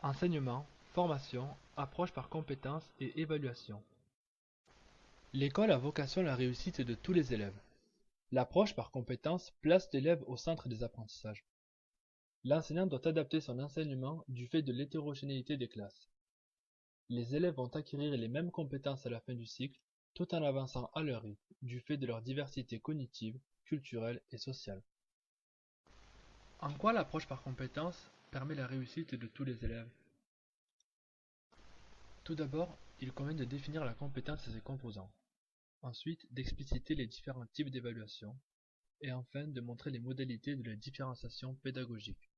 Enseignement, formation, approche par compétences et évaluation. L'école a vocation à la réussite de tous les élèves. L'approche par compétences place l'élève au centre des apprentissages. L'enseignant doit adapter son enseignement du fait de l'hétérogénéité des classes. Les élèves vont acquérir les mêmes compétences à la fin du cycle, tout en avançant à leur rythme, du fait de leur diversité cognitive, culturelle et sociale. En quoi l'approche par compétences permet la réussite de tous les élèves? Tout d'abord, il convient de définir la compétence et ses composants. Ensuite, d'expliciter les différents types d'évaluation. Et enfin, de montrer les modalités de la différenciation pédagogique.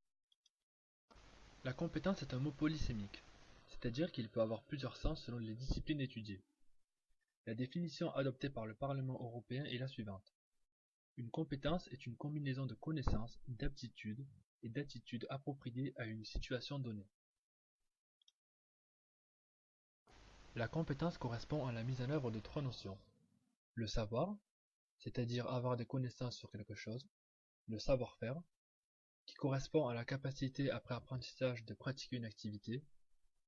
La compétence est un mot polysémique, c'est-à-dire qu'il peut avoir plusieurs sens selon les disciplines étudiées. La définition adoptée par le Parlement européen est la suivante. Une compétence est une combinaison de connaissances, d'aptitudes et d'attitudes appropriées à une situation donnée. La compétence correspond à la mise en œuvre de trois notions. Le savoir, c'est-à-dire avoir des connaissances sur quelque chose. Le savoir-faire, qui correspond à la capacité après apprentissage de pratiquer une activité,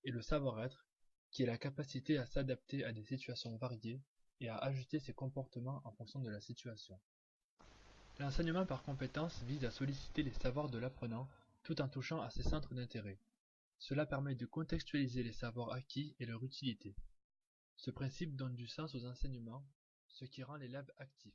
et le savoir-être, qui est la capacité à s'adapter à des situations variées et à ajuster ses comportements en fonction de la situation. L'enseignement par compétences vise à solliciter les savoirs de l'apprenant tout en touchant à ses centres d'intérêt. Cela permet de contextualiser les savoirs acquis et leur utilité. Ce principe donne du sens aux enseignements, ce qui rend l'élève actif.